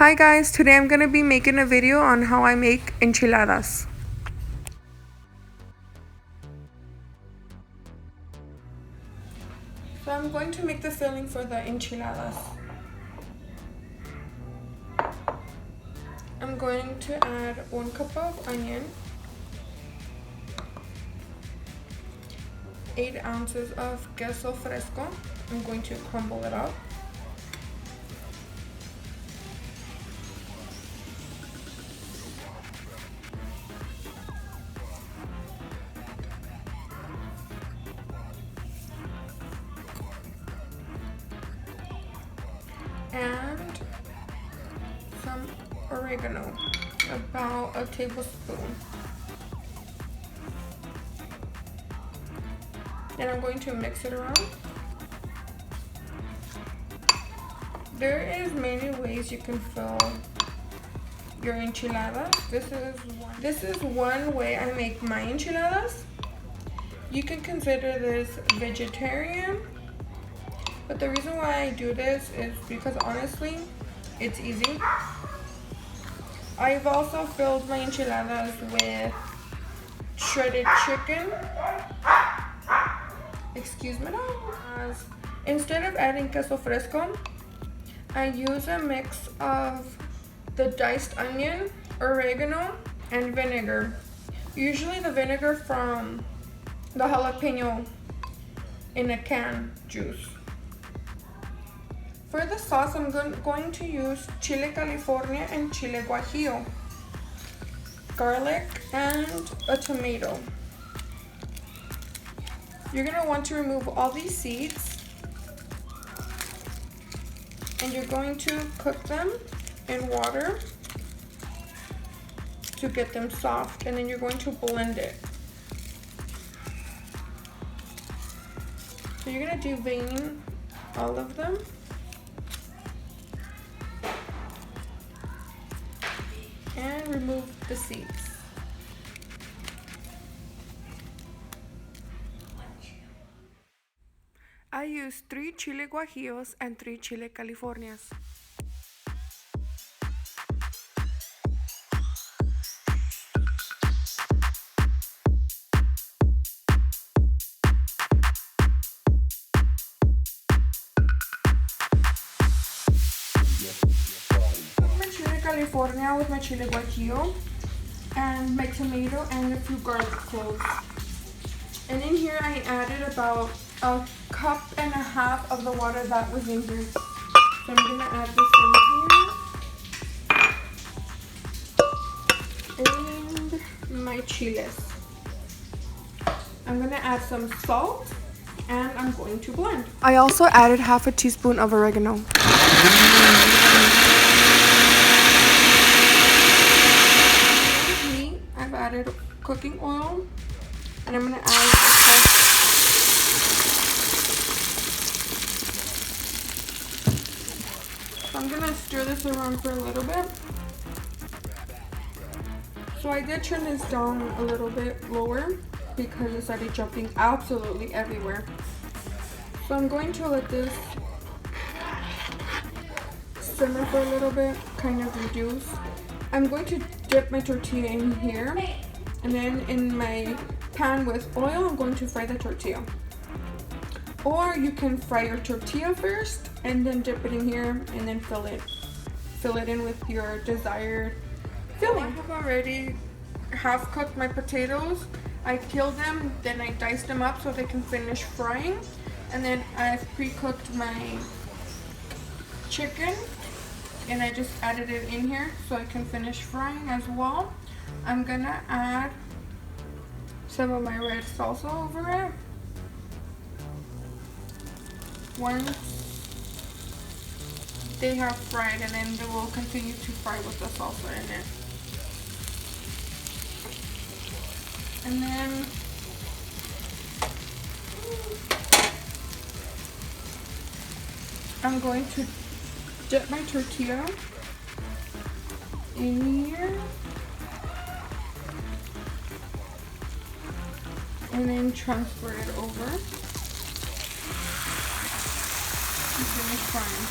Hi guys, today I'm going to be making a video on how I make enchiladas. So I'm going to make the filling for the enchiladas. I'm going to add 1 cup of onion, 8 ounces of queso fresco. I'm going to crumble it up. And some oregano, about a tablespoon. Then I'm going to mix it around. There is many ways you can fill your enchiladas. This is one way I make my enchiladas. You can consider this vegetarian, but the reason why I do this is because honestly, it's easy. I've also filled my enchiladas with shredded chicken. Excuse me now. Instead of adding queso fresco, I use a mix of the diced onion, oregano, and vinegar. Usually the vinegar from the jalapeno in a can juice. For the sauce, I'm going to use chile California and chile guajillo, garlic, and a tomato. You're going to want to remove all these seeds, and you're going to cook them in water to get them soft, and then you're going to blend it. So you're going to devein all of them. And remove the seeds. I use 3 chile guajillos and 3 chile Californias. California with my chile guajillo and my tomato and a few garlic cloves. And in here I added about 1.5 cups of the water that was in here. So I'm gonna add this in here. And my chiles. I'm gonna add some salt and I'm going to blend. I also added 1/2 teaspoon of oregano. I've added cooking oil, and I'm gonna add so I'm gonna stir this around for a little bit. So I did turn this down a little bit lower because it started jumping absolutely everywhere. So I'm going to let this simmer for a little bit, kind of reduce. I'm going to dip my tortilla in here, and then in my pan with oil, I'm going to fry the tortilla. Or you can fry your tortilla first and then dip it in here and then fill it in with your desired filling. I have already half cooked my potatoes. I peeled them, then I diced them up so they can finish frying. And then I've pre-cooked my chicken, and I just added it in here so I can finish frying as well. I'm gonna add some of my red salsa over it. Once they have fried, and then they will continue to fry with the salsa in it. And then I'm going to dip my tortilla in here and then transfer it over and finish frying.